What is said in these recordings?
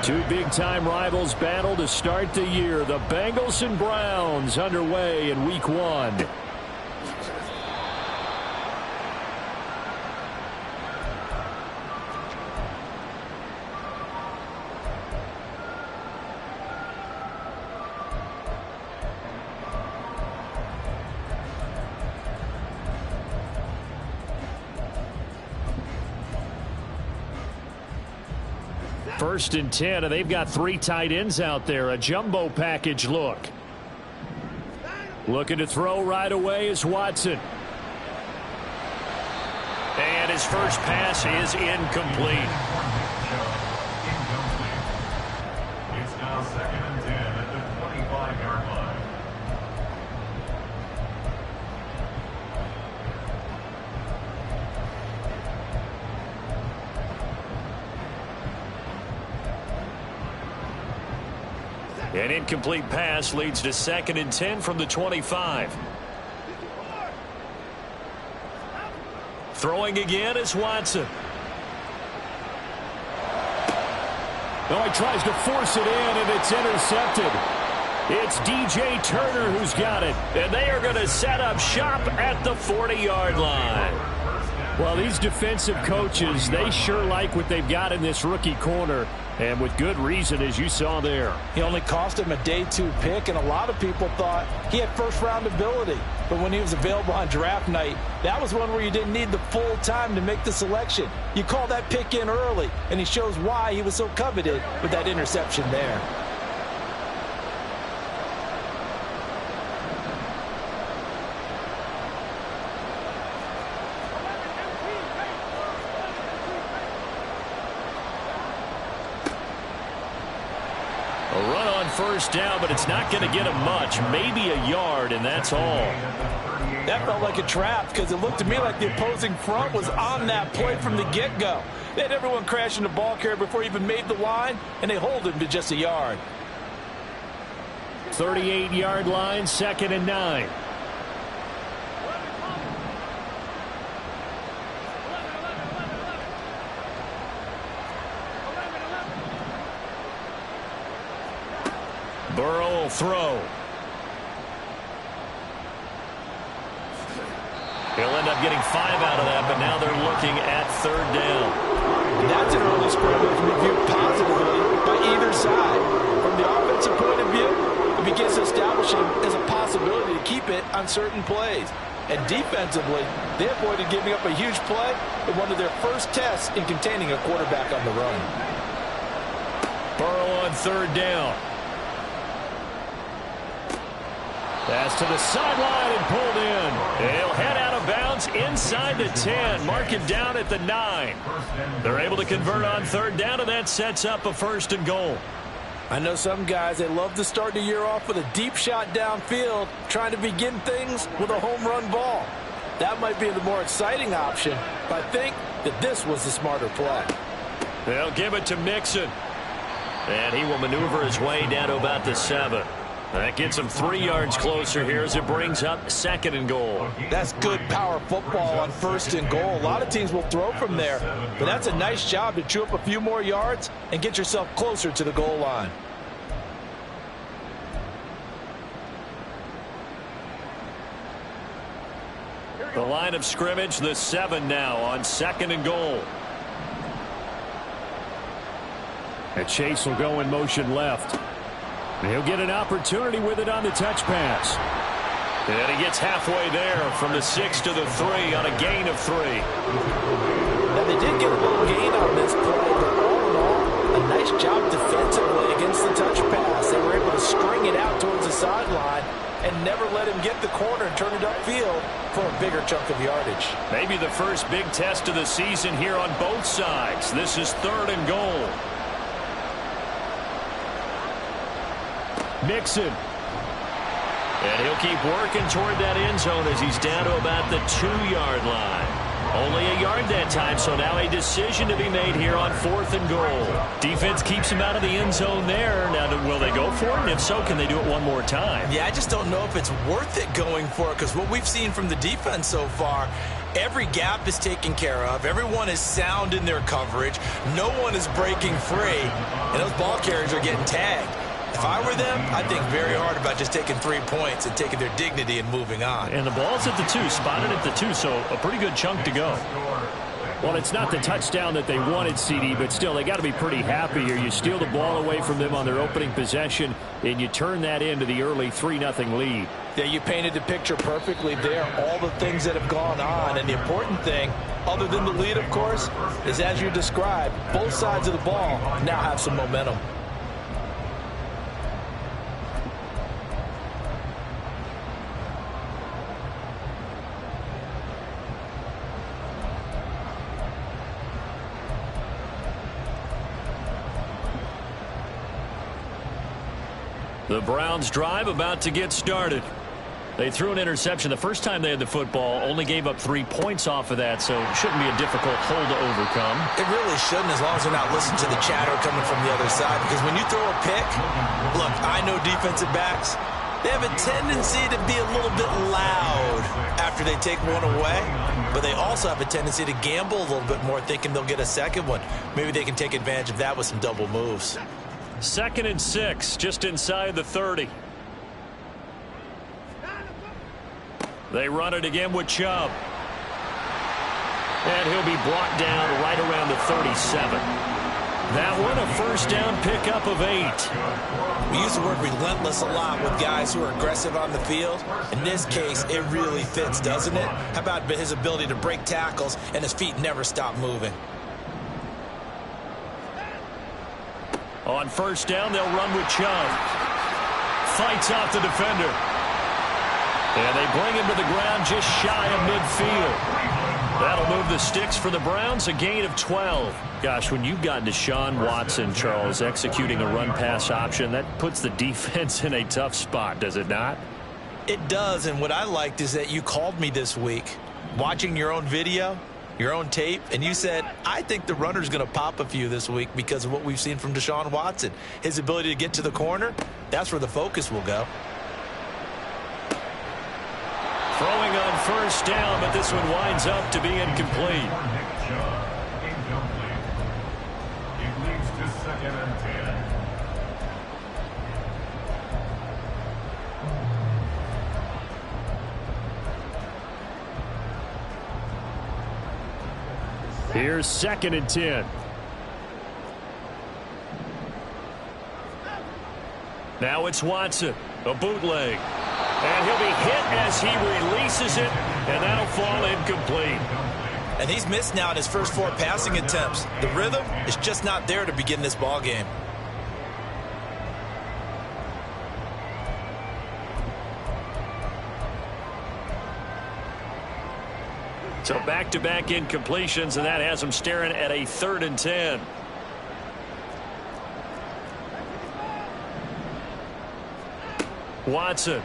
Two big-time rivals battle to start the year. The Bengals and Browns underway in Week 1. First and 10, and they've got 3 tight ends out there. A jumbo package look. Looking to throw right away is Watson. And his first pass is incomplete. It's now 2nd and 10 at the 25-yard line. An incomplete pass leads to 2nd and 10 from the 25. Throwing again is Watson. Oh, he tries to force it in, and it's intercepted. It's DJ Turner who's got it. And they are going to set up shop at the 40-yard line. Well, these defensive coaches, they sure like what they've got in this rookie corner. And with good reason, as you saw there. He only cost him a day 2 pick, and a lot of people thought he had first-round ability. But when he was available on draft night, that was one where you didn't need the full time to make the selection. You call that pick in early, and he shows why he was so coveted with that interception there. A run on first down, but it's not going to get him much. Maybe a yard, and that's all. That felt like a trap because it looked to me like the opposing front was on that play from the get-go. They had everyone crashing the ball carrier before he even made the line, and they hold him to just a yard. 38-yard line, 2nd and 9. Burrow will throw. He'll end up getting 5 out of that, but now they're looking at 3rd down. And that's an early scrimmage reviewed positively by either side. From the offensive point of view, it begins to establish him as a possibility to keep it on certain plays. And defensively, they avoided giving up a huge play in one of their first tests in containing a quarterback on the run. Burrow on 3rd down. Pass to the sideline and pulled in. He'll head out of bounds inside the 10. Mark him down at the 9. They're able to convert on 3rd down, and that sets up a 1st and goal. I know some guys, they love to start the year off with a deep shot downfield, trying to begin things with a home run ball. That might be the more exciting option, but I think that this was the smarter play. They'll give it to Mixon. And he will maneuver his way down to about the 7. That gets him 3 yards closer here as it brings up 2nd and goal. That's good power football on 1st and goal. A lot of teams will throw from there, but that's a nice job to chew up a few more yards and get yourself closer to the goal line. The line of scrimmage, the 7 now on 2nd and goal. And Chase will go in motion left. And he'll get an opportunity with it on the touch pass. And he gets halfway there from the 6 to the 3 on a gain of 3. Now they did get a little gain on this play, but all in all, a nice job defensively against the touch pass. They were able to string it out towards the sideline and never let him get the corner and turn it upfield for a bigger chunk of yardage. Maybe the first big test of the season here on both sides. This is 3rd and goal. Mixon. And he'll keep working toward that end zone as he's down to about the 2-yard line. Only a yard that time, so now a decision to be made here on 4th and goal. Defense keeps him out of the end zone there. Now, will they go for it? And if so, can they do it one more time? Yeah, I just don't know if it's worth it going for it, because what we've seen from the defense so far Every gap is taken care of. Everyone is sound in their coverage. No one is breaking free. And those ball carriers are getting tagged. If I were them, I'd think very hard about just taking 3 points and taking their dignity and moving on. And the ball's at the 2, spotted at the 2, so a pretty good chunk to go. Well, it's not the touchdown that they wanted, CD, but still, they got to be pretty happy here. You steal the ball away from them on their opening possession, and you turn that into the early 3-0 lead. Yeah, you painted the picture perfectly there, all the things that have gone on. And the important thing, other than the lead, of course, is as you described, both sides of the ball now have some momentum. The Browns drive about to get started. They threw an interception the first time they had the football, only gave up 3 points off of that, so it shouldn't be a difficult hole to overcome. It really shouldn't, as long as they're not listening to the chatter coming from the other side, because when you throw a pick, look, I know defensive backs, they have a tendency to be a little bit loud after they take one away, but they also have a tendency to gamble a little bit more, thinking they'll get a second one. Maybe they can take advantage of that with some double moves. 2nd and 6, just inside the 30. They run it again with Chubb. And he'll be brought down right around the 37. That one a first down pickup of 8. We use the word relentless a lot with guys who are aggressive on the field. In this case, it really fits, doesn't it? How about his ability to break tackles and his feet never stop moving? On first down, they'll run with Chubb. Fights off the defender. And they bring him to the ground just shy of midfield. That'll move the sticks for the Browns, a gain of 12. Gosh, when you've got Deshaun Watson, Charles, executing a run-pass option, that puts the defense in a tough spot, does it not? It does, and what I liked is that you called me this week, watching your own video, your own tape, and you said, I think the runner's going to pop a few this week because of what we've seen from Deshaun Watson. His ability to get to the corner, that's where the focus will go. Throwing on first down, but this one winds up to be incomplete. It leads to 2nd and 10. Here's 2nd and 10. Now it's Watson, a bootleg. And he'll be hit as he releases it, and that'll fall incomplete. And he's missed now in his first 4 passing attempts. The rhythm is just not there to begin this ball game. So back-to-back incompletions, and that has him staring at a 3rd and 10. Watson.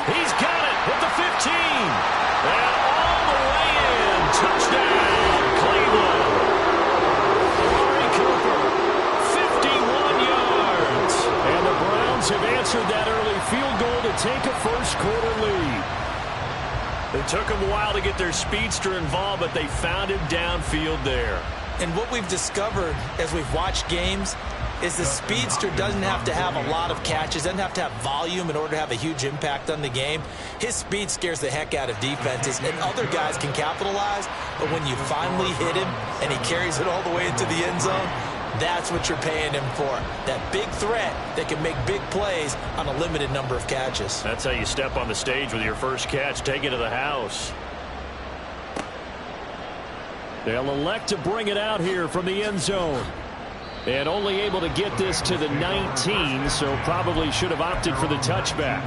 He's got it at the 15. And all the way in. Touchdown, Cleveland. Amari Cooper, 51 yards. And the Browns have answered that early field goal to take a first-quarter lead. It took them a while to get their speedster involved, but they found him downfield there. And what we've discovered as we've watched games is the speedster doesn't have to have a lot of catches, doesn't have to have volume in order to have a huge impact on the game. His speed scares the heck out of defenses, and other guys can capitalize, but when you finally hit him and he carries it all the way into the end zone, that's what you're paying him for. That big threat that can make big plays on a limited number of catches. That's how you step on the stage with your first catch. Take it to the house. They'll elect to bring it out here from the end zone. And only able to get this to the 19, so probably should have opted for the touchback.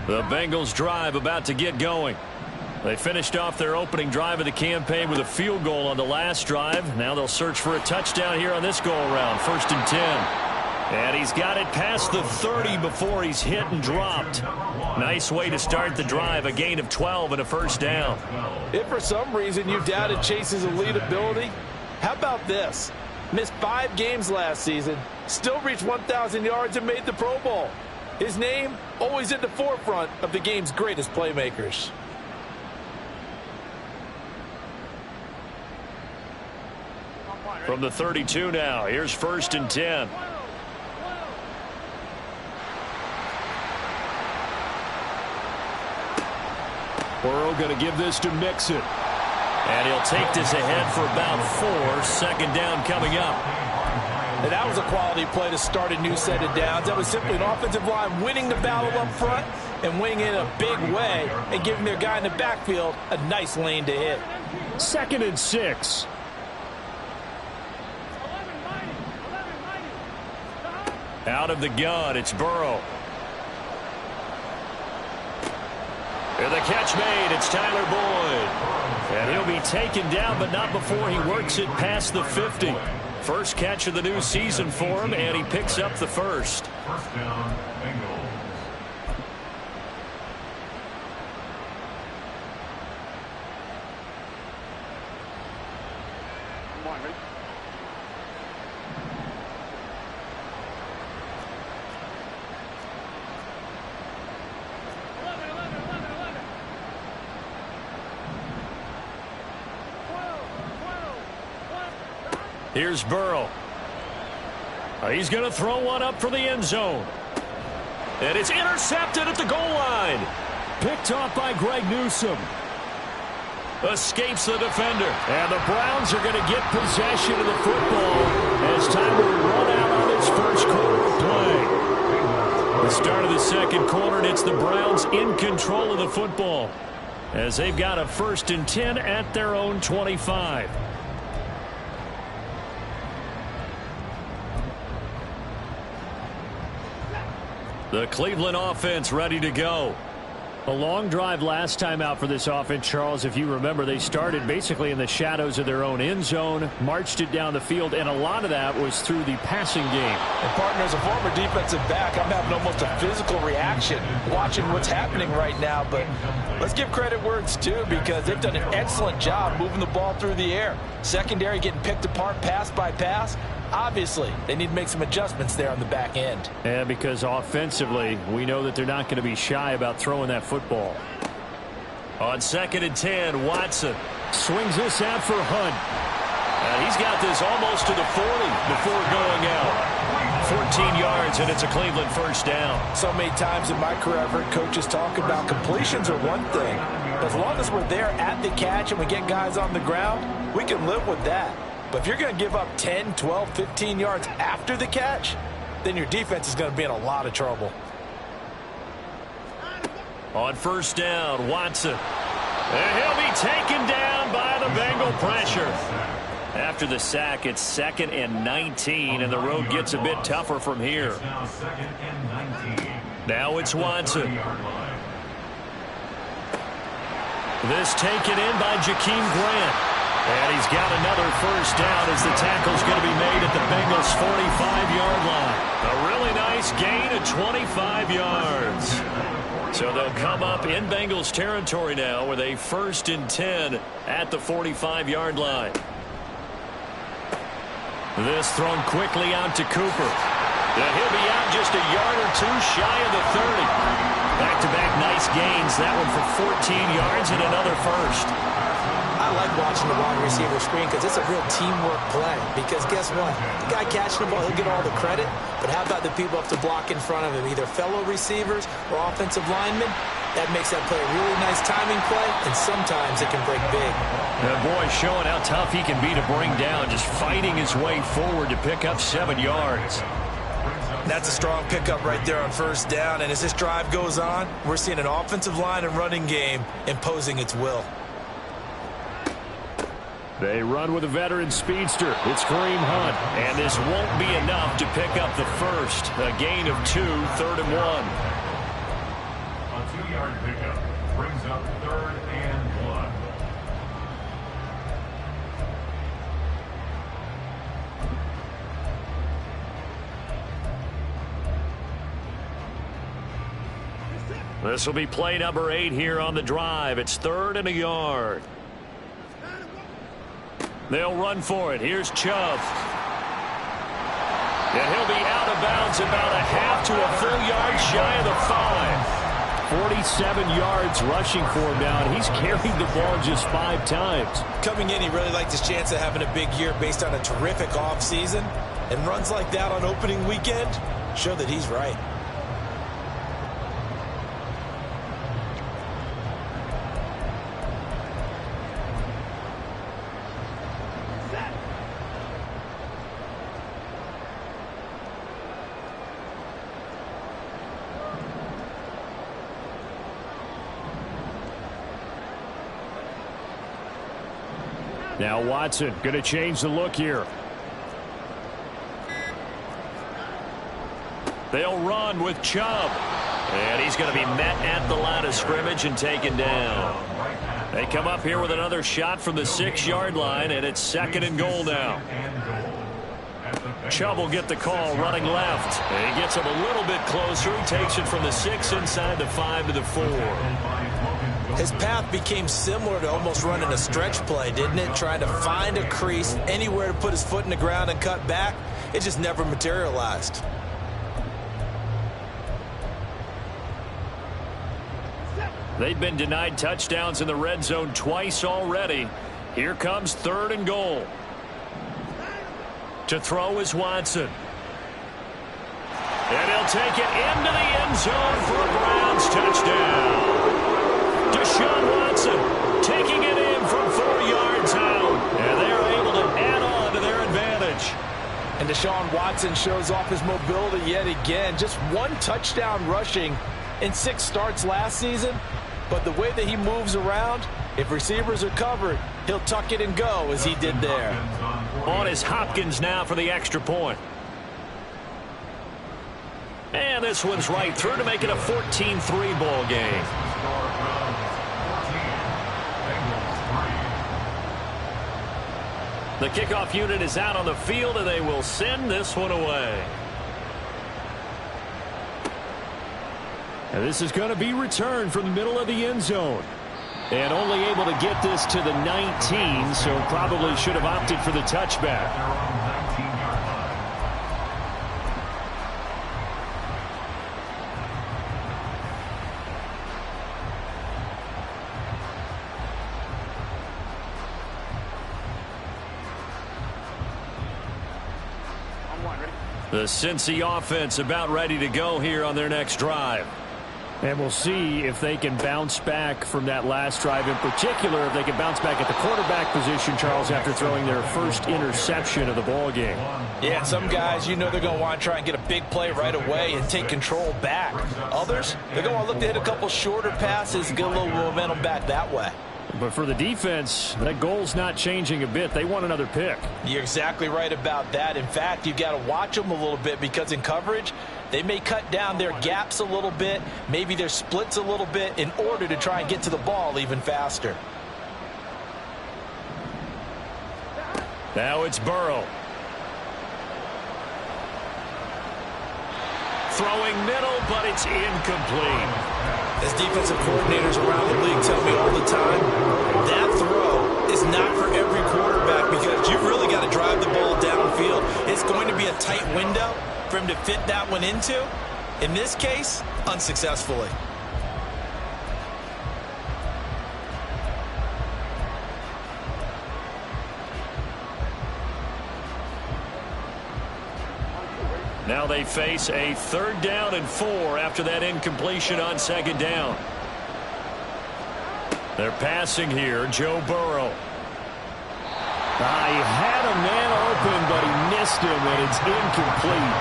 The Bengals drive about to get going. They finished off their opening drive of the campaign with a field goal on the last drive. Now they'll search for a touchdown here on this go-around. 1st and 10. And he's got it past the 30 before he's hit and dropped. Nice way to start the drive, a gain of 12 and a first down. If for some reason you doubted Chase's elite ability, how about this? Missed 5 games last season, still reached 1,000 yards and made the Pro Bowl. His name always at the forefront of the game's greatest playmakers. From the 32 now, here's 1st and 10. Burrow going to give this to Mixon. And he'll take this ahead for about 4. Second down coming up. And that was a quality play to start a new set of downs. That was simply an offensive line winning the battle up front and winning in a big way and giving their guy in the backfield a nice lane to hit. 2nd and 6. Out of the gun, it's Burrow. And the catch made, it's Tyler Boyd. And he'll be taken down, but not before he works it past the 50. First catch of the new season for him, and he picks up the first. First down, Bengals. Here's Burrow. He's going to throw one up for the end zone. And it's intercepted at the goal line. Picked off by Greg Newsome. Escapes the defender. And the Browns are going to get possession of the football as time will run out on this first quarter of play. The start of the second quarter, and it's the Browns in control of the football as they've got a 1st and 10 at their own 25. The Cleveland offense ready to go. A long drive last time out for this offense, Charles. If you remember, they started basically in the shadows of their own end zone, marched it down the field, and a lot of that was through the passing game. And partner, as a former defensive back, I'm having almost a physical reaction watching what's happening right now. But let's give credit where it's due because they've done an excellent job moving the ball through the air. Secondary getting picked apart pass by pass. Obviously, they need to make some adjustments there on the back end. And because offensively, we know that they're not going to be shy about throwing that football. On 2nd and 10, Watson swings this out for Hunt. And he's got this almost to the 40 before going out. 14 yards, and it's a Cleveland first down. So many times in my career, I've heard coaches talk about completions are one thing. But as long as we're there at the catch and we get guys on the ground, we can live with that. But if you're going to give up 10, 12, 15 yards after the catch, then your defense is going to be in a lot of trouble. On first down, Watson. And he'll be taken down by the Bengal pressure. After the sack, it's 2nd and 19, and the road gets a bit tougher from here. Now it's Watson. This taken in by Jakeem Grant. And he's got another first down as the tackle's going to be made at the Bengals' 45-yard line. A really nice gain of 25 yards. So they'll come up in Bengals territory now with a 1st and 10 at the 45-yard line. This thrown quickly out to Cooper. And he'll be out just a yard or 2 shy of the 30. Back-to-back nice gains. That one for 14 yards and another first. I like watching the wide receiver screen because it's a real teamwork play. Because guess what? The guy catching the ball, he'll get all the credit. But how about the people up to block in front of him, either fellow receivers or offensive linemen? That makes that play a really nice timing play, and sometimes it can break big. The boy showing how tough he can be to bring down, just fighting his way forward to pick up 7 yards. That's a strong pickup right there on first down. And as this drive goes on, we're seeing an offensive line and running game imposing its will. They run with a veteran speedster. It's Kareem Hunt. And this won't be enough to pick up the first. A gain of 2, 3rd and 1. A 2-yard pickup brings up 3rd and 1. This will be play number 8 here on the drive. It's 3rd and a yard. They'll run for it. Here's Chubb. And he'll be out of bounds about a half to a full yard shy of the 5. 47 yards rushing for him now, and he's carried the ball just 5 times. Coming in, he really liked his chance of having a big year based on a terrific offseason. And runs like that on opening weekend show that he's right. Now Watson going to change the look here. They'll run with Chubb. And he's going to be met at the line of scrimmage and taken down. They come up here with another shot from the 6-yard line, and it's 2nd and goal now. Chubb will get the call running left. And he gets him a little bit closer. He takes it from the 6 inside the 5 to the 4. His path became similar to almost running a stretch play, didn't it? Trying to find a crease, anywhere to put his foot in the ground and cut back. It just never materialized. They've been denied touchdowns in the red zone twice already. Here comes 3rd and goal. To throw is Watson. And he'll take it into the end zone for a Browns touchdown. Deshaun Watson taking it in from 4 yards out. And they're able to add on to their advantage. And Deshaun Watson shows off his mobility yet again. Just 1 touchdown rushing in 6 starts last season. But the way that he moves around, if receivers are covered, he'll tuck it and go as he did there. On is Hopkins now for the extra point. And this one's right through to make it a 14-3 ball game. The kickoff unit is out on the field, and they will send this one away. And this is going to be returned from the middle of the end zone. And only able to get this to the 19, so probably should have opted for the touchback. The Cincy offense about ready to go here on their next drive. And we'll see if they can bounce back from that last drive, in particular if they can bounce back at the quarterback position, Charles, after throwing their first interception of the ball game. Yeah, some guys, you know they're going to want to try and get a big play right away and take control back. Others, they're going to look to hit a couple shorter passes and get a little momentum back that way. But for the defense, that goal's not changing a bit. They want another pick. You're exactly right about that. In fact, you've got to watch them a little bit because in coverage, they may cut down their gaps a little bit, maybe their splits a little bit in order to try and get to the ball even faster. Now it's Burrow. Throwing middle, but it's incomplete. As defensive coordinators around the league tell me all the time, that throw is not for every quarterback because you've really got to drive the ball downfield. It's going to be a tight window for him to fit that one into. In this case, unsuccessfully. Now they face a 3rd down and 4 after that incompletion on 2nd down. They're passing here, Joe Burrow. He had a man open, but he missed him, and it's incomplete.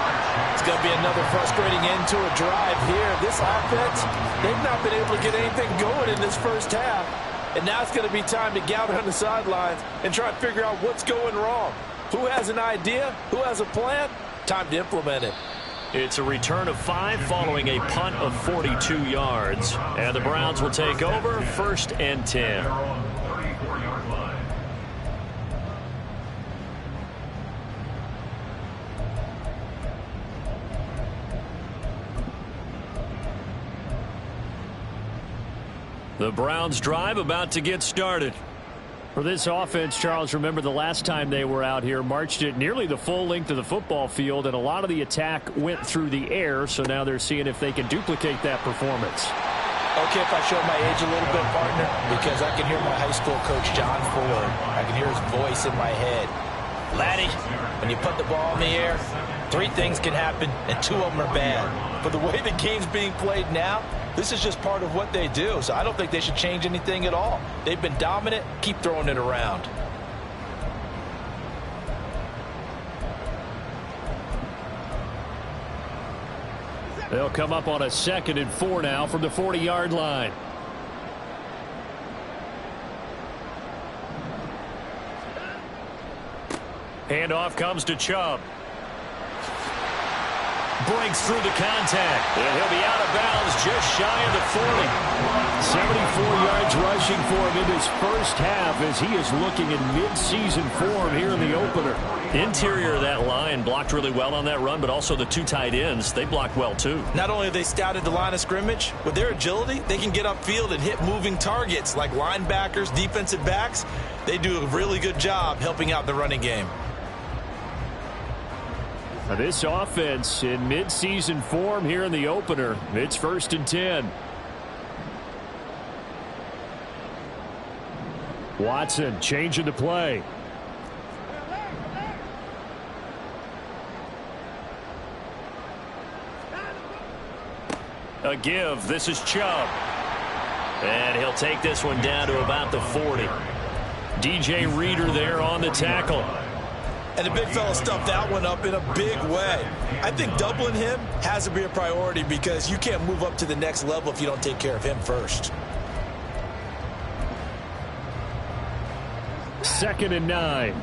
It's going to be another frustrating end to a drive here. This offense, they've not been able to get anything going in this first half. And now it's going to be time to gather on the sidelines and try to figure out what's going wrong. Who has an idea? Who has a plan? Time to implement it. It's a return of 5 following a punt of 42 yards. And the Browns will take over 1st and 10. The Browns drive about to get started. For this offense, Charles, remember the last time they were out here, marched it nearly the full length of the football field, and a lot of the attack went through the air, so now they're seeing if they can duplicate that performance. Okay, if I show my age a little bit, partner, because I can hear my high school coach, John Ford. I can hear his voice in my head. Laddie, when you put the ball in the air, 3 things can happen, and 2 of them are bad. But the way the game's being played now, this is just part of what they do, so I don't think they should change anything at all. They've been dominant. Keep throwing it around. They'll come up on a 2nd and 4 now from the 40-yard line. Handoff comes to Chubb. Breaks through the contact. And he'll be out of bounds just shy of the 40. 74 yards rushing for him in his first half as he is looking in mid-season form here in the opener. Interior of that line blocked really well on that run, but also the 2 tight ends, they blocked well too. Not only have they scouted the line of scrimmage, with their agility, they can get upfield and hit moving targets like linebackers, defensive backs. They do a really good job helping out the running game. This offense in mid-season form here in the opener. It's 1st and 10. Watson changing the play. A give. This is Chubb. And he'll take this one down to about the 40. DJ Reader there on the tackle. And the big fella stuffed that one up in a big way. I think doubling him has to be a priority because you can't move up to the next level if you don't take care of him first. 2nd and 9.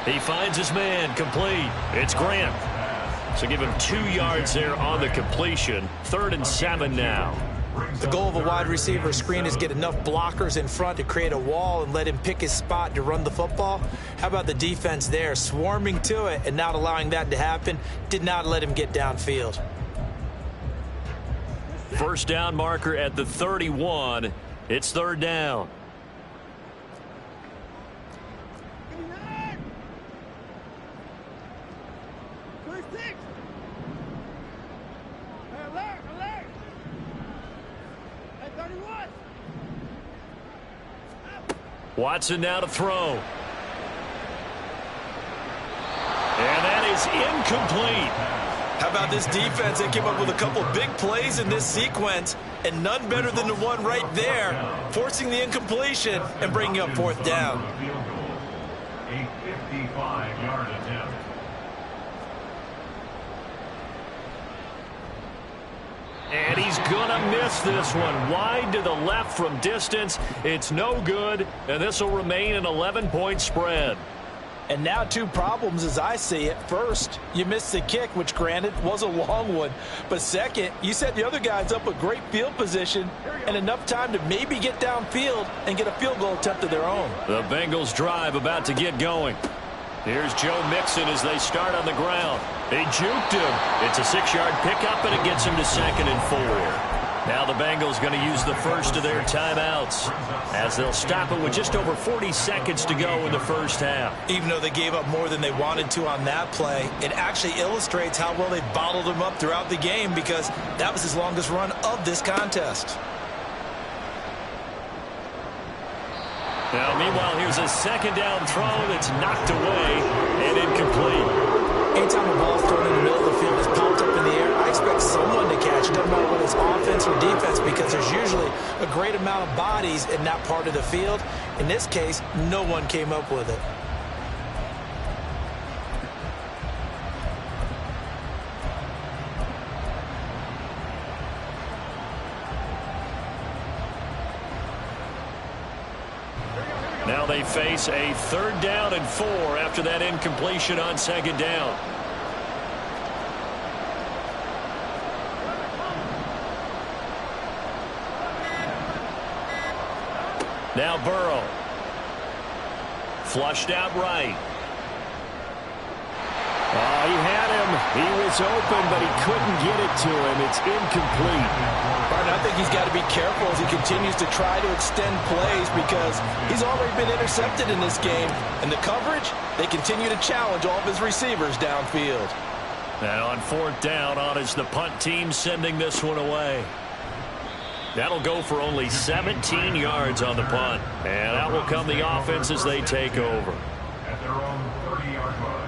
He finds his man, complete. It's Grant. So give him 2 yards there on the completion. 3rd and 7 now. The goal of a wide receiver screen is get enough blockers in front to create a wall and let him pick his spot to run the football. How about the defense there, swarming to it and not allowing that to happen? Did not let him get downfield. First down marker at the 31. It's 3rd down. Watson now to throw. And that is incomplete. How about this defense? They came up with a couple big plays in this sequence, and none better than the one right there, forcing the incompletion and bringing up 4th down. A 55-yard attempt. And he's going to miss this one. Wide to the left from distance. It's no good, and this will remain an 11-point spread. And now 2 problems as I see it. First, you missed the kick, which granted was a long one. But second, you set the other guys up with great field position and enough time to maybe get downfield and get a field goal attempt of their own. The Bengals drive about to get going. Here's Joe Mixon as they start on the ground. They juked him. It's a 6-yard pickup, and it gets him to 2nd and 4. Now the Bengals going to use the first of their timeouts as they'll stop it with just over 40 seconds to go in the first half. Even though they gave up more than they wanted to on that play, it actually illustrates how well they bottled him up throughout the game because that was his longest run of this contest. Now, meanwhile, here's a 2nd down throw that's knocked away and incomplete. Anytime a ball's thrown in the middle of the field, it's popped up in the air, I expect someone to catch it, doesn't matter whether it's offense or defense, because there's usually a great amount of bodies in that part of the field. In this case, no one came up with it. Now they face a 3rd down and 4 after that incompletion on 2nd down. Now Burrow. Flushed out right. He had him. He was open, but he couldn't get it to him. It's incomplete. Right, I think he's got to be careful as he continues to try to extend plays because he's already been intercepted in this game. And the coverage, they continue to challenge all of his receivers downfield. And on fourth down, on is the punt team sending this one away. That'll go for only 17 yards on the punt. And out will come the offense as they take over. At their own 30-yard line.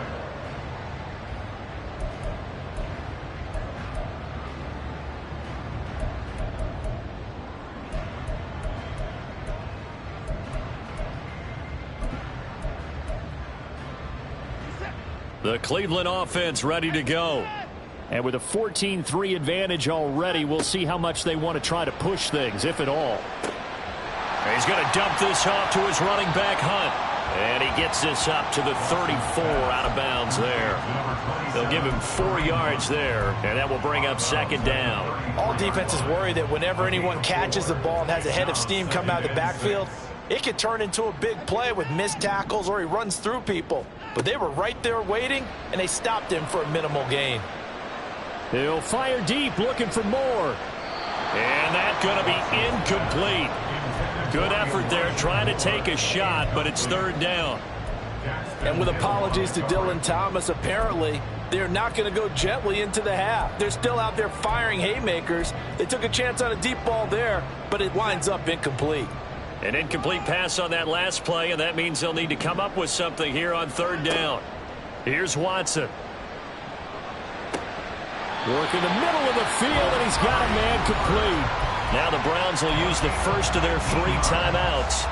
The Cleveland offense ready to go. And with a 14-3 advantage already, we'll see how much they want to try to push things, if at all. He's going to dump this off to his running back, Hunt. And he gets this up to the 34 out of bounds there. They'll give him 4 yards there, and that will bring up second down. All defenses worry that whenever anyone catches the ball and has a head of steam come out of the backfield, it could turn into a big play with missed tackles or he runs through people. But they were right there waiting, and they stopped him for a minimal gain. He'll fire deep, looking for more. And that's going to be incomplete. Good effort there, trying to take a shot, but it's third down. And with apologies to Dylan Thomas, apparently they're not going to go gently into the half. They're still out there firing haymakers. They took a chance on a deep ball there, but it winds up incomplete. An incomplete pass on that last play, and that means they'll need to come up with something here on third down. Here's Watson. Work in the middle of the field, and he's got a man complete. Now the Browns will use the first of their 3 timeouts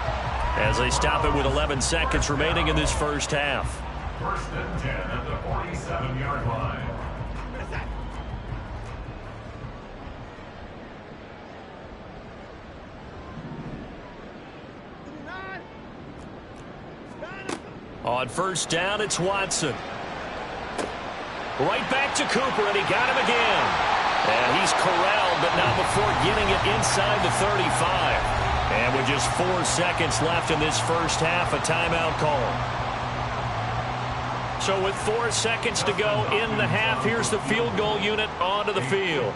as they stop it with 11 seconds remaining in this first half. First and 10 at the 47-yard line. On first down, it's Watson. Right back to Cooper, and he got him again. And he's corralled, but not before getting it inside the 35. And with just 4 seconds left in this first half, a timeout call. So with 4 seconds to go in the half, here's the field goal unit onto the field.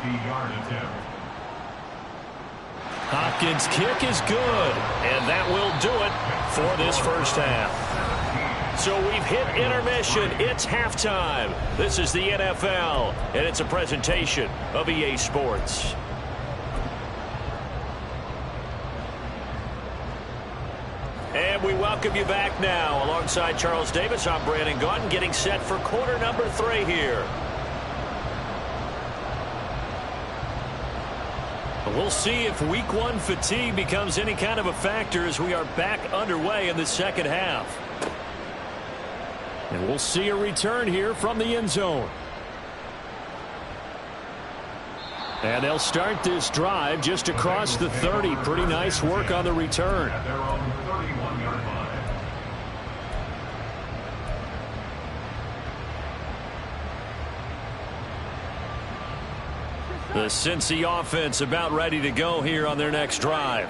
Hopkins' kick is good, and that will do it for this first half. So we've hit intermission. It's halftime. This is the NFL, and it's a presentation of EA Sports. And we welcome you back now. Alongside Charles Davis, I'm Brandon Gaudin, getting set for quarter number 3 here. We'll see if week 1 fatigue becomes any kind of a factor as we are back underway in the second half. And we'll see a return here from the end zone. And they'll start this drive just across the 30. Pretty nice work on the return. At their own 31-yard line. The Cincy offense about ready to go here on their next drive.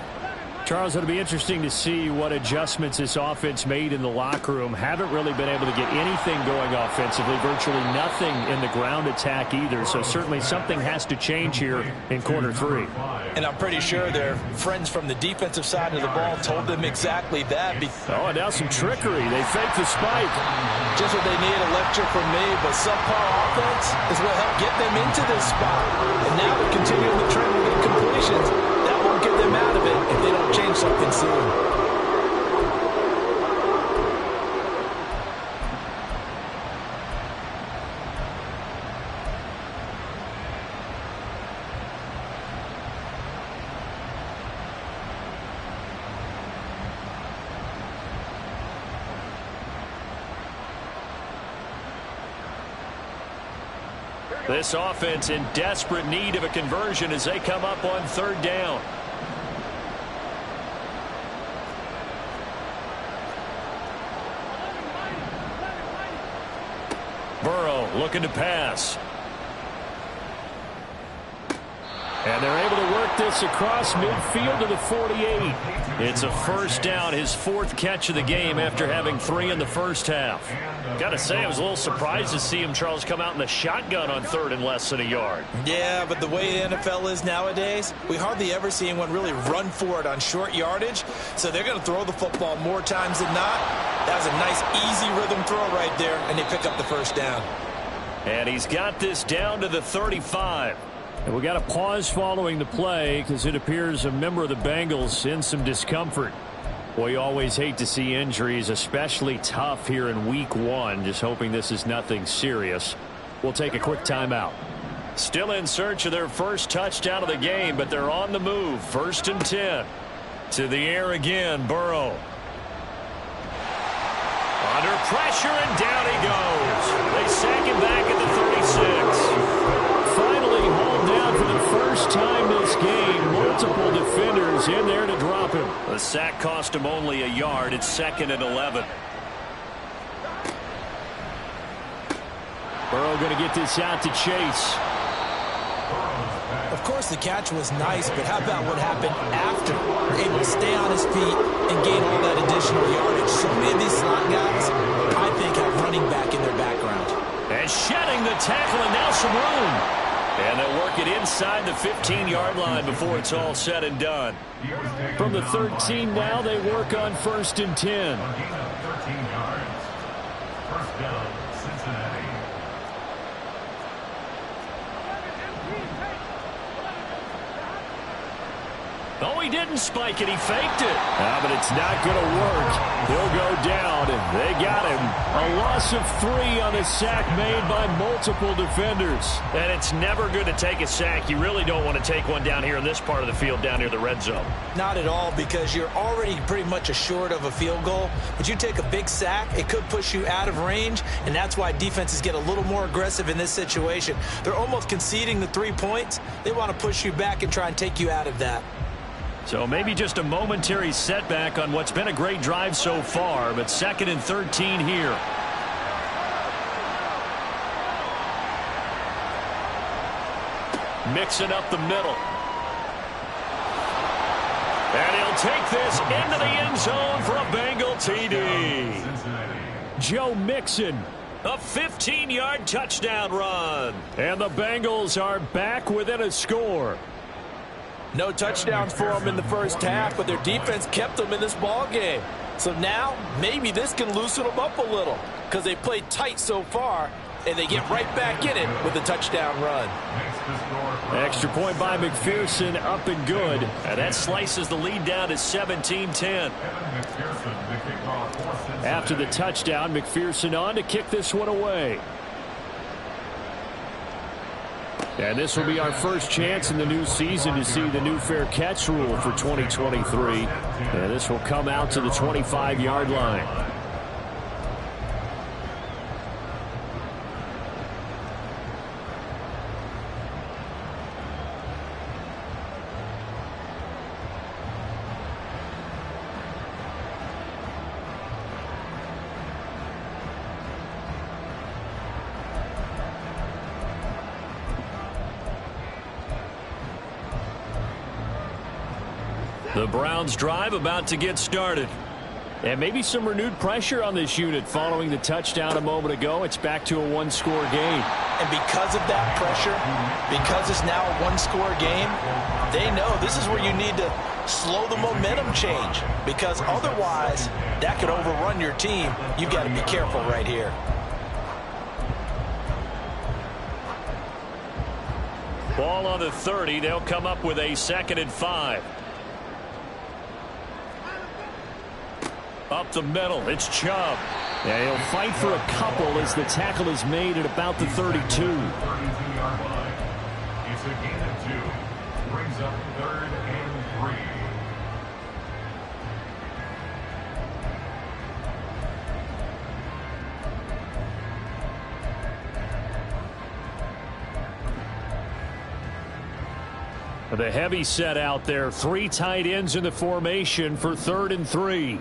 Charles, it'll be interesting to see what adjustments this offense made in the locker room. Haven't really been able to get anything going offensively, virtually nothing in the ground attack either. So certainly something has to change here in quarter 3. And I'm pretty sure their friends from the defensive side of the ball told them exactly that. Oh, and now some trickery. They faked the spike. Just what they need, a lecture from me, but subpar offense is what helped get them into this spot. And now they're continuing the trend with incompletions. That won't get them out of it if they don't change something soon. This offense in desperate need of a conversion as they come up on third down. Burrow looking to pass. And they're able to work this across midfield to the 48. It's a first down, his fourth catch of the game after having 3 in the first half. Got to say, I was a little surprised to see him, Charles, come out in the shotgun on 3rd and less than a yard. Yeah, but the way the NFL is nowadays, we hardly ever see anyone really run for it on short yardage. So they're going to throw the football more times than not. That was a nice, easy rhythm throw right there, and they pick up the first down. And he's got this down to the 35. And we got a pause following the play because it appears a member of the Bengals in some discomfort. Well, you always hate to see injuries, especially tough here in week 1. Just hoping this is nothing serious. We'll take a quick timeout. Still in search of their first touchdown of the game, but they're on the move. 1st and 10. To the air again, Burrow. Under pressure, and down he goes. They sack him back at the 36. Finally hauled down for the first time this game. Multiple defenders in there to drop him. The sack cost him only a yard. It's 2nd and 11. Burrow going to get this out to Chase. Of course, the catch was nice, but how about what happened after? Able to stay on his feet and gain all that additional yardage. So many of these slot guys, I think, have running back in their background. And shedding the tackle, and now some room. And they'll work it inside the 15-yard line before it's all said and done. From the 13 now, they work on 1st and 10. A gain of 13 yards. First down, Cincinnati. Oh, he didn't spike it. He faked it. But it's not going to work. He'll go down, and they got him. A loss of 3 on a sack made by multiple defenders. And it's never good to take a sack. You really don't want to take one down here in this part of the field, down near the red zone. Not at all, because you're already pretty much assured of a field goal. But you take a big sack, it could push you out of range, and that's why defenses get a little more aggressive in this situation. They're almost conceding the 3 points. They want to push you back and try and take you out of that. So maybe just a momentary setback on what's been a great drive so far, but 2nd and 13 here. Mixing up the middle. And he'll take this into the end zone for a Bengal TD. Joe Mixon. A 15-yard touchdown run. And the Bengals are back within a score. No touchdowns for them in the first half, but their defense kept them in this ball game. So now, maybe this can loosen them up a little because they played tight so far, and they get right back in it with a touchdown run. Extra point by McPherson, up and good. And that slices the lead down to 17-10. After the touchdown, McPherson on to kick this one away. And this will be our first chance in the new season to see the new fair catch rule for 2023. And this will come out to the 25-yard line. The Browns drive about to get started. And maybe some renewed pressure on this unit following the touchdown a moment ago. It's back to a one-score game. And because of that pressure, because it's now a one-score game, they know this is where you need to slow the momentum change. Because otherwise, that could overrun your team. You've got to be careful right here. Ball on the 30. They'll come up with a 2nd and 5. Up the middle, it's Chubb. Yeah, he'll fight for a couple as the tackle is made at about the 32. 32-yard line. It's a gain of 2. Brings up 3rd and 3. The heavy set out there. 3 tight ends in the formation for 3rd and 3.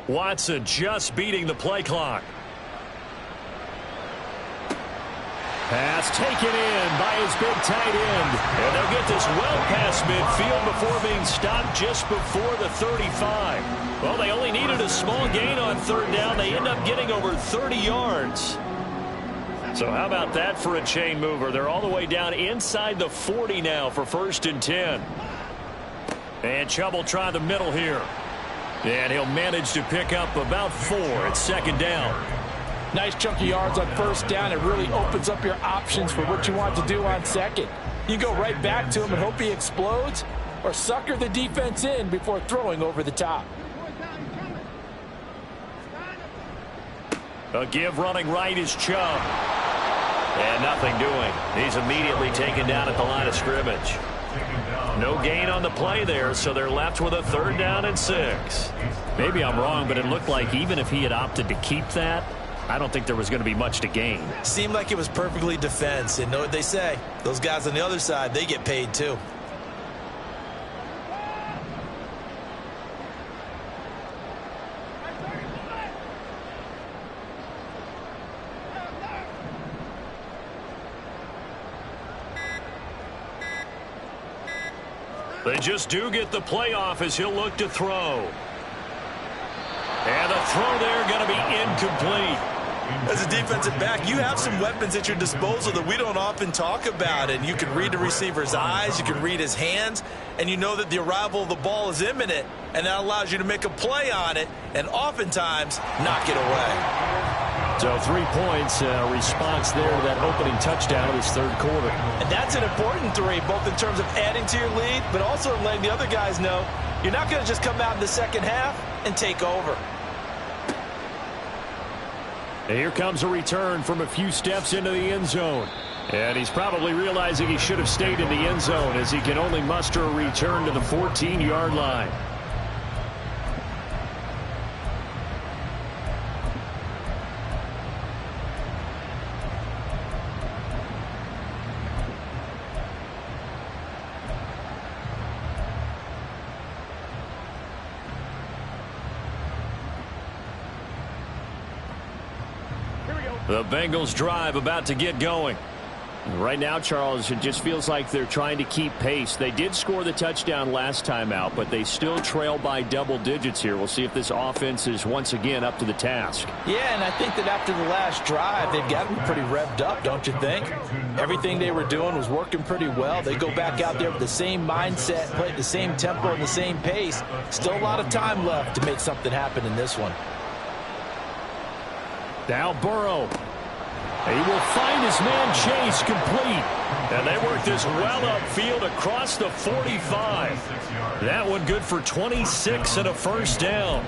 Watson just beating the play clock. Pass taken in by his big tight end. And they'll get this well past midfield before being stopped just before the 35. Well, they only needed a small gain on third down. They end up getting over 30 yards. So how about that for a chain mover? They're all the way down inside the 40 now for 1st and 10. And Chubb will try the middle here. And he'll manage to pick up about 4 at 2nd down. Nice chunk of yards on 1st down. It really opens up your options for what you want to do on 2nd. You go right back to him and hope he explodes, or sucker the defense in before throwing over the top. A give running right is Chubb. And nothing doing. He's immediately taken down at the line of scrimmage. No gain on the play there, so they're left with a 3rd down and 6. Maybe I'm wrong, but it looked like even if he had opted to keep that, I don't think there was going to be much to gain. Seemed like it was perfectly defense. And know what they say? Those guys on the other side, they get paid too. They just do get the playoff as he'll look to throw. And the throw there going to be incomplete. As a defensive back, you have some weapons at your disposal that we don't often talk about. And you can read the receiver's eyes, you can read his hands, and you know that the arrival of the ball is imminent. And that allows you to make a play on it and oftentimes knock it away. So 3 points, response there to that opening touchdown of this 3rd quarter. And that's an important 3, both in terms of adding to your lead, but also letting the other guys know you're not going to just come out in the 2nd half and take over. And here comes a return from a few steps into the end zone. And he's probably realizing he should have stayed in the end zone as he can only muster a return to the 14-yard line. The Bengals drive about to get going. Right now, Charles, it just feels like they're trying to keep pace. They did score the touchdown last time out, but they still trail by double digits here. We'll see if this offense is once again up to the task. Yeah, and I think that after the last drive, they've got to be pretty revved up, don't you think? Everything they were doing was working pretty well. They go back out there with the same mindset, play at the same tempo and the same pace. Still a lot of time left to make something happen in this one. Now Burrow. He will find his man Chase complete. And they work this well upfield across the 45. That one good for 26 and a 1st down.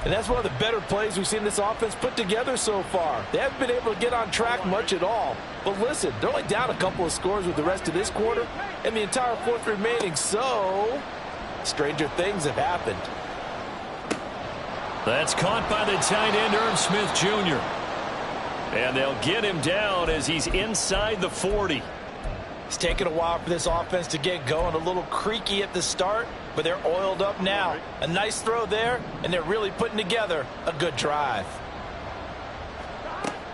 And that's one of the better plays we've seen this offense put together so far. They haven't been able to get on track much at all. But listen, they're only down a couple of scores with the rest of this quarter and the entire 4th remaining. So, stranger things have happened. That's caught by the tight end, Irv Smith Jr. And they'll get him down as he's inside the 40. It's taken a while for this offense to get going. A little creaky at the start, but they're oiled up now. A nice throw there, and they're really putting together a good drive.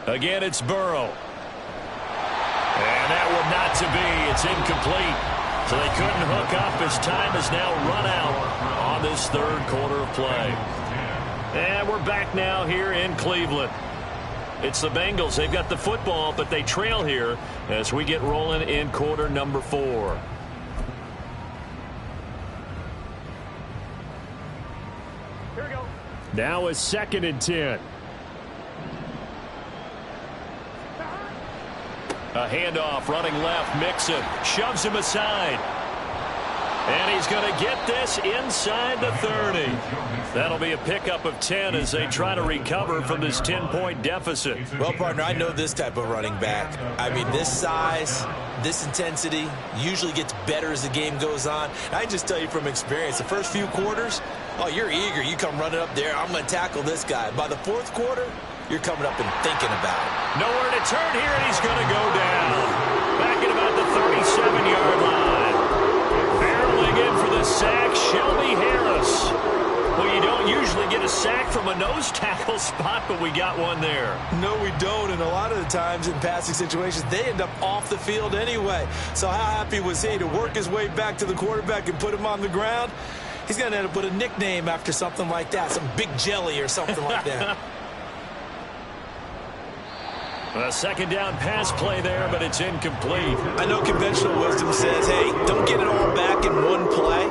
Again, it's Burrow. And that one not to be. It's incomplete. So they couldn't hook up as time has now run out on this 3rd quarter of play. And we're back now here in Cleveland. It's the Bengals. They've got the football, but they trail here as we get rolling in quarter number 4. Here we go. Now it's 2nd and 10. A handoff running left. Mixon shoves him aside. And he's going to get this inside the 30. That'll be a pickup of 10 as they try to recover from this 10-point deficit. Well, partner, I know this type of running back. I mean, this size, this intensity usually gets better as the game goes on. I just tell you from experience, the first few quarters, oh, you're eager. You come running up there, I'm going to tackle this guy. By the 4th quarter, you're coming up and thinking about it. Nowhere to turn here, and he's going to go down. Back at about the 37-yard line. Barreling in for the sack, Shelby Harris. Well, you don't usually get a sack from a nose tackle spot, but we got one there. No, we don't, and a lot of the times in passing situations, they end up off the field anyway. So how happy was he to work his way back to the quarterback and put him on the ground? He's going to end up with a nickname after something like that, some Big Jelly or something like that. A second down pass play there, but it's incomplete. I know conventional wisdom says, hey, don't get it all back in one play.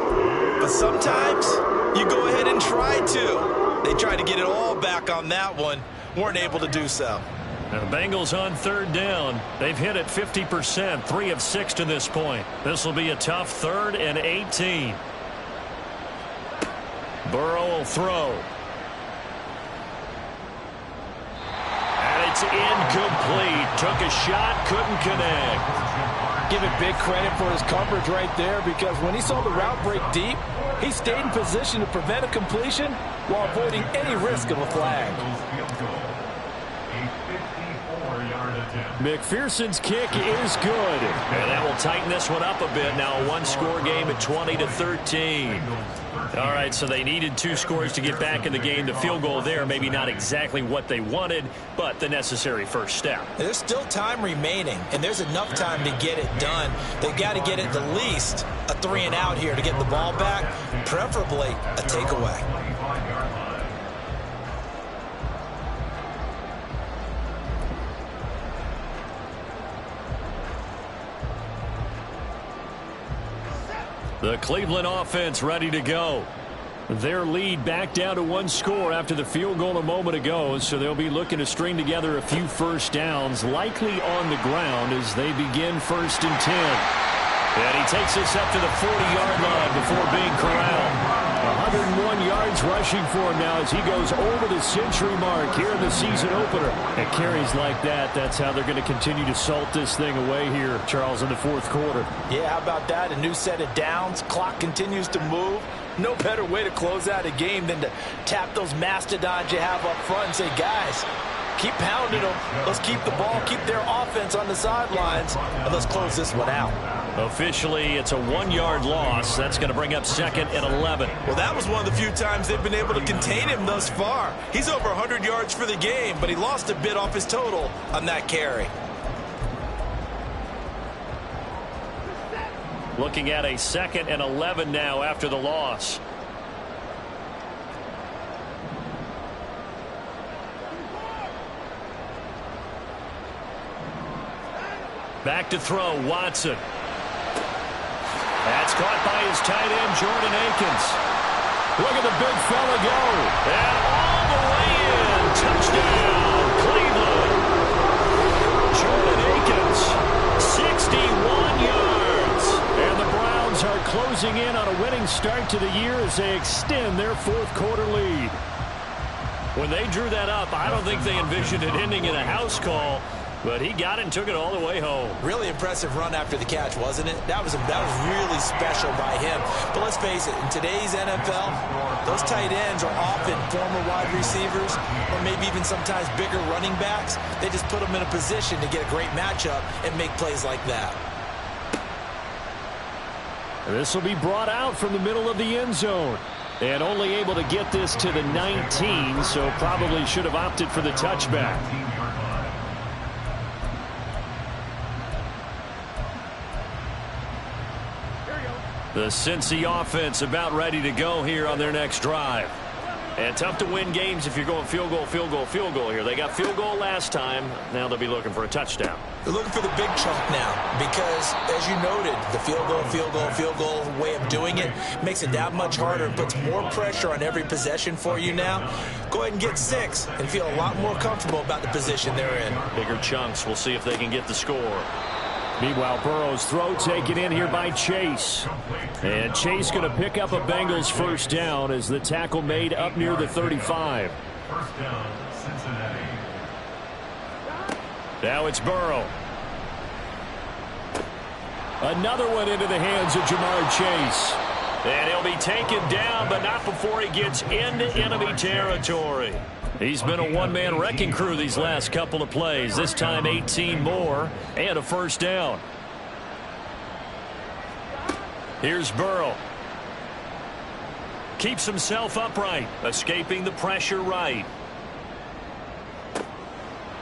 But sometimes you go ahead and try to. They tried to get it all back on that one. Weren't able to do so. The Bengals on third down. They've hit it 50%, 3 of 6 to this point. This will be a tough 3rd and 18. Burrow will throw. It's incomplete. Took a shot, couldn't connect. Give it big credit for his coverage right there, because when he saw the route break deep, he stayed in position to prevent a completion while avoiding any risk of a flag. McPherson's kick is good. And that will tighten this one up a bit. Now a one-score game at 20-13. All right, so they needed 2 scores to get back in the game. The field goal there, maybe not exactly what they wanted, but the necessary first step. There's still time remaining, and there's enough time to get it done. They've got to get at the least a 3-and-out here to get the ball back, preferably a takeaway. The Cleveland offense ready to go. Their lead back down to 1 score after the field goal a moment ago, so they'll be looking to string together a few first downs, likely on the ground as they begin 1st and 10. And he takes us up to the 40-yard line before being corralled. 101 yards rushing for him now as he goes over the century mark here in the season opener. And carries like that, that's how they're going to continue to salt this thing away here, Charles, in the 4th quarter. Yeah, how about that? A new set of downs. Clock continues to move. No better way to close out a game than to tap those mastodons you have up front and say, guys, keep pounding them. Let's keep the ball, keep their offense on the sidelines, and let's close this one out. Officially, it's a 1-yard loss. That's going to bring up 2nd and 11. Well, that was one of the few times they've been able to contain him thus far. He's over 100 yards for the game, but he lost a bit off his total on that carry. Looking at a 2nd and 11 now after the loss. Back to throw, Watson. That's caught by his tight end, Jordan Akins. Look at the big fella go. And all the way in. Touchdown, Cleveland. Jordan Akins, 61 yards. And the Browns are closing in on a winning start to the year as they extend their 4th quarter lead. When they drew that up, I don't think they envisioned it ending in a house call. But he got it and took it all the way home. Really impressive run after the catch, wasn't it? That was really special by him. But let's face it, in today's NFL, those tight ends are often former wide receivers or maybe even sometimes bigger running backs. They just put them in a position to get a great matchup and make plays like that. This will be brought out from the middle of the end zone. And only able to get this to the 19, so probably should have opted for the touchback. The Cincy offense about ready to go here on their next drive. And tough to win games if you're going field goal, field goal, field goal here. They got field goal last time. Now they'll be looking for a touchdown. They're looking for the big chunk now because, as you noted, the field goal, field goal, field goal way of doing it makes it that much harder and puts more pressure on every possession for you now. Go ahead and get 6 and feel a lot more comfortable about the position they're in. Bigger chunks. We'll see if they can get the score. Meanwhile, Burrow's throw taken in here by Chase. And Chase going to pick up a Bengals first down as the tackle made up near the 35. First down, Cincinnati. Now it's Burrow. Another one into the hands of Jamar Chase. And he'll be taken down, but not before he gets into enemy territory. He's been a one-man wrecking crew these last couple of plays. This time 18 more and a first down. Here's Burrow. Keeps himself upright, escaping the pressure right.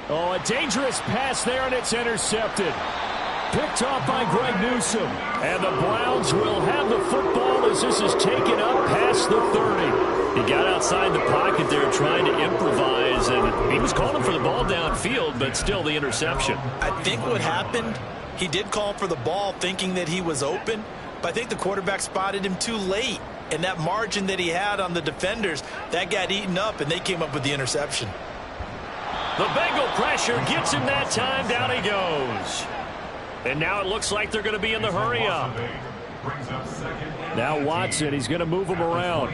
Oh, a dangerous pass there, and it's intercepted. Picked off by Gruesome. And the Browns will have the football as this is taken up past the 30. He got outside the pocket there trying to improvise, and he was calling for the ball downfield, but still the interception. I think what happened, he did call for the ball thinking that he was open, but I think the quarterback spotted him too late. And that margin that he had on the defenders, that got eaten up, and they came up with the interception. The Bengal pressure gets him that time. Down he goes. And now it looks like they're going to be in the hurry up. Now Watson, he's going to move him around.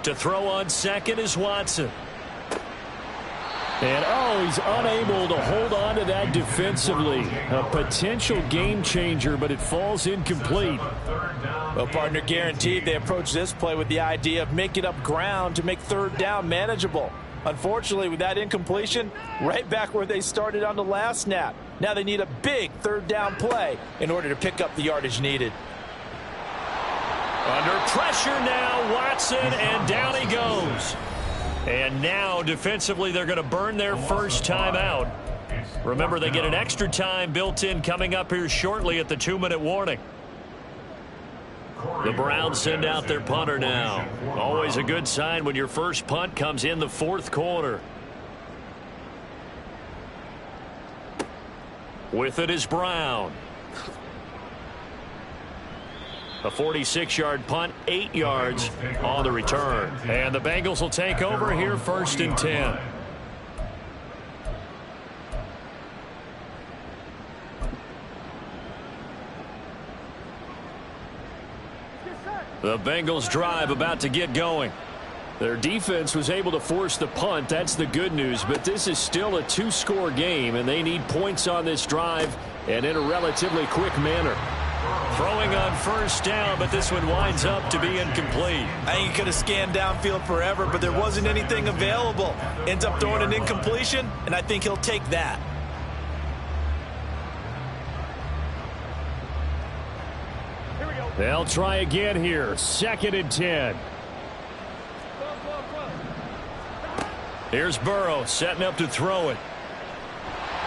To throw on second is Watson. And, oh, he's unable to hold on to that defensively. A potential game changer, but it falls incomplete. Well, partner, guaranteed they approach this play with the idea of making up ground to make third down manageable. Unfortunately, with that incompletion, right back where they started on the last snap. Now they need a big third down play in order to pick up the yardage needed. Under pressure now, Watson, and down he goes. And now, defensively, they're going to burn their first time out. Remember, they get an extra time built in coming up here shortly at the 2-minute warning. The Browns send out their punter now. Always a good sign when your first punt comes in the fourth quarter. With it is Brown. A 46-yard punt, 8 yards on the return. And the Bengals will take over here, 1st and 10. The Bengals drive about to get going. Their defense was able to force the punt. That's the good news. But this is still a 2-score game, and they need points on this drive and in a relatively quick manner. Throwing on first down, but this one winds up to be incomplete. I think he could have scanned downfield forever, but there wasn't anything available. Ends up throwing an incompletion, and I think he'll take that. They'll try again here. 2nd and 10. Here's Burrow setting up to throw it.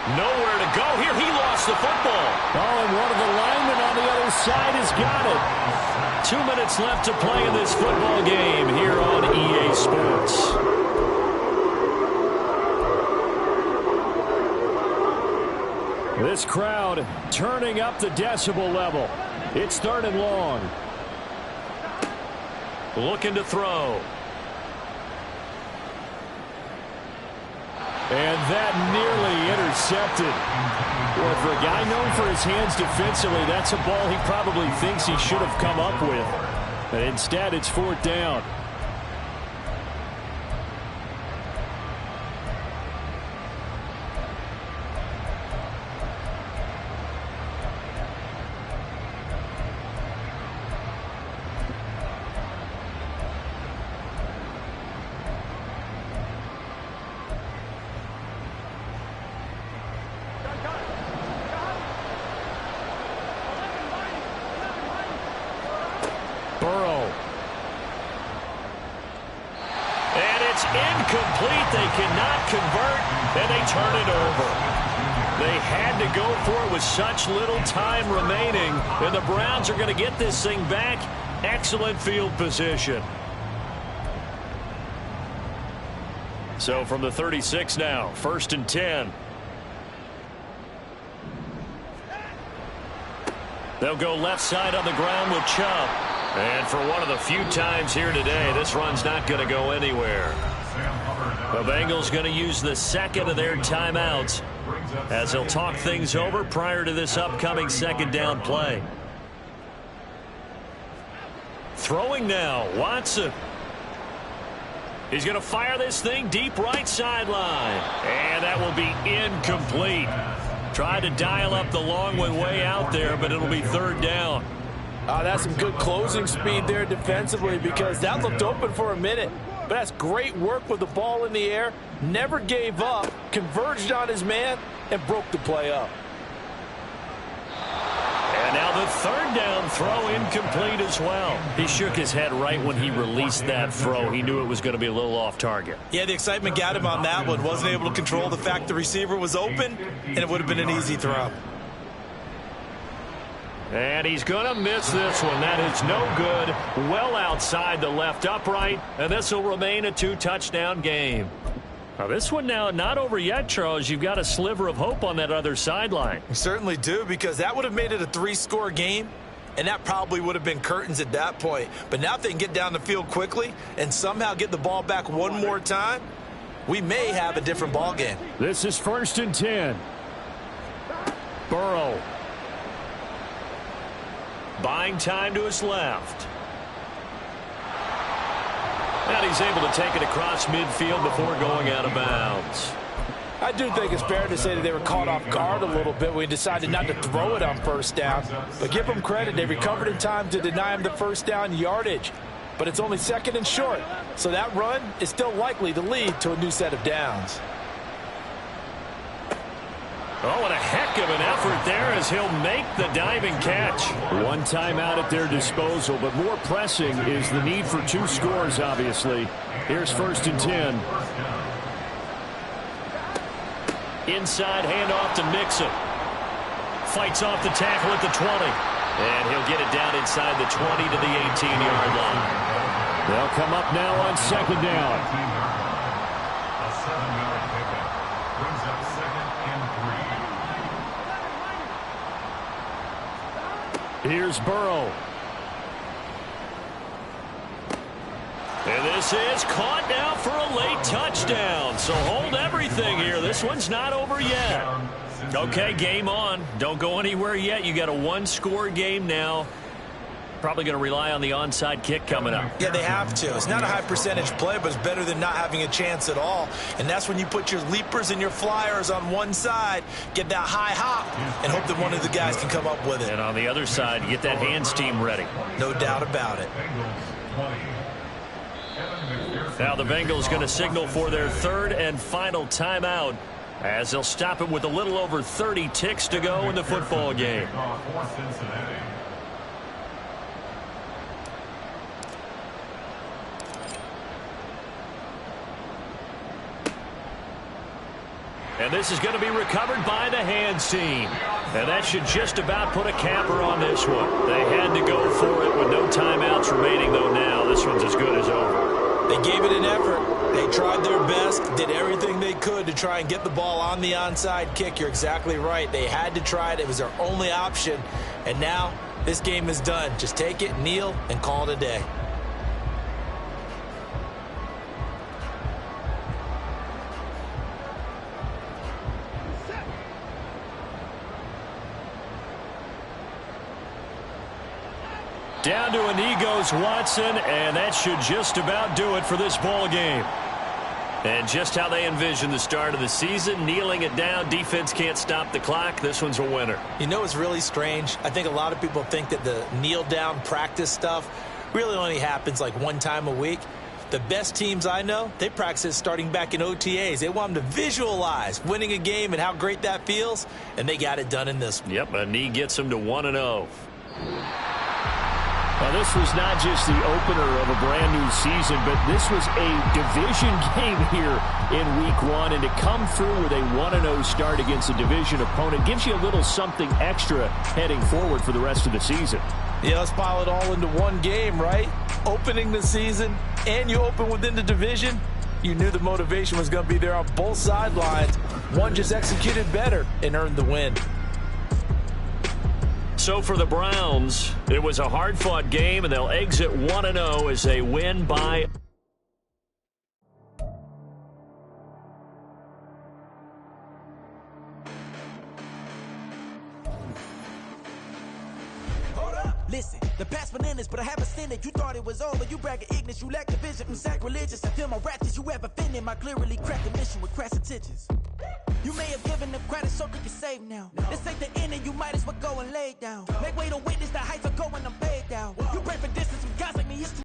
Nowhere to go here. He lost the football. Oh, and one of the linemen on the other side has got it. 2 minutes left to play in this football game here on EA Sports. This crowd turning up the decibel level. It's 3rd and long. Looking to throw. And that nearly intercepted. Well, for a guy known for his hands defensively, that's a ball he probably thinks he should have come up with. But instead, it's 4th down. Burrow. And it's incomplete. They cannot convert, and they turn it over. They had to go for it with such little time remaining, and the Browns are going to get this thing back. Excellent field position. So from the 36 now, 1st and 10. They'll go left side on the ground with Chubb. And for one of the few times here today, this run's not going to go anywhere. The Bengals going to use the second of their timeouts as they'll talk things over prior to this upcoming 2nd down play. Throwing now, Watson. He's going to fire this thing deep right sideline. And that will be incomplete. Tried to dial up the long one way out there, but it'll be 3rd down. That's some good closing speed there defensively because that looked open for a minute. But that's great work with the ball in the air. Never gave up. Converged on his man. and broke the play up. And now the third down throw incomplete as well. He shook his head right when he released that throw. He knew it was going to be a little off target. Yeah, the excitement got him on that one. Wasn't able to control the fact the receiver was open, and it would have been an easy throw. And he's going to miss this one. That is no good. Well outside the left upright, and this will remain a 2-touchdown game. Now this one now not over yet, Charles. You've got a sliver of hope on that other sideline. We certainly do, because that would have made it a 3-score game, and that probably would have been curtains at that point. But now if they can get down the field quickly and somehow get the ball back one more time, we may have a different ball game. This is 1st and 10. Burrow. Buying time to his left. And he's able to take it across midfield before going out of bounds. I do think it's fair to say that they were caught off guard a little bit when we decided not to throw it on first down. But give them credit. They recovered in time to deny him the first down yardage. But it's only 2nd and short. So that run is still likely to lead to a new set of downs. Oh, and a heck of an effort there as he'll make the diving catch. One timeout at their disposal, but more pressing is the need for 2 scores, obviously. Here's 1st and 10. Inside handoff to Mixon. Fights off the tackle at the 20. And he'll get it down inside the 20 to the 18-yard line. They'll come up now on 2nd down. A 7-yard pickup brings up 2nd and 3. Here's Burrow. And this is caught now for a late touchdown. So hold everything here. This one's not over yet. Okay, game on. Don't go anywhere yet. You got a 1-score game now. Probably going to rely on the onside kick coming up. Yeah, they have to. It's not a high percentage play, but it's better than not having a chance at all. And that's when you put your leapers and your flyers on one side, get that high hop, and hope that one of the guys can come up with it. And on the other side, you get that hands team ready. No doubt about it. Now the Bengals going to signal for their 3rd and final timeout as they'll stop it with a little over 30 ticks to go in the football game. And this is going to be recovered by the hands team. And that should just about put a capper on this one. They had to go for it with no timeouts remaining, though, now. This one's as good as over. They gave it an effort. They tried their best, did everything they could to try and get the ball on the onside kick. You're exactly right. They had to try it. It was their only option. And now this game is done. Just take it, kneel, and call it a day. Down to a knee goes Watson, and that should just about do it for this ball game. And just how they envisioned the start of the season, kneeling it down, defense can't stop the clock. This one's a winner. You know what's really strange? I think a lot of people think that the kneel-down practice stuff really only happens like one time a week. The best teams I know, they practice it starting back in OTAs. They want them to visualize winning a game and how great that feels, and they got it done in this one. Yep, a knee gets them to 1-0. Now, this was not just the opener of a brand-new season, but this was a division game here in Week 1. And to come through with a 1-0 start against a division opponent gives you a little something extra heading forward for the rest of the season. Yeah, let's pile it all into one game, right? Opening the season, and you open within the division. You knew the motivation was going to be there on both sidelines. One just executed better and earned the win. So for the Browns, it was a hard-fought game, and they'll exit 1-0 as they win by... Listen, the past bananas, but I haven't seen it. You thought it was over. You bragging ignorance. You lack the vision. I'm sacrilegious. I feel my ratchets. You ever offended my clearly cracked the mission with crass intentions. You may have given them credit so they can save now. This ain't the end, and you might as well go and lay down. Make way to witness the heights of going, I'm paid down. You pray for distance with guys like me. It's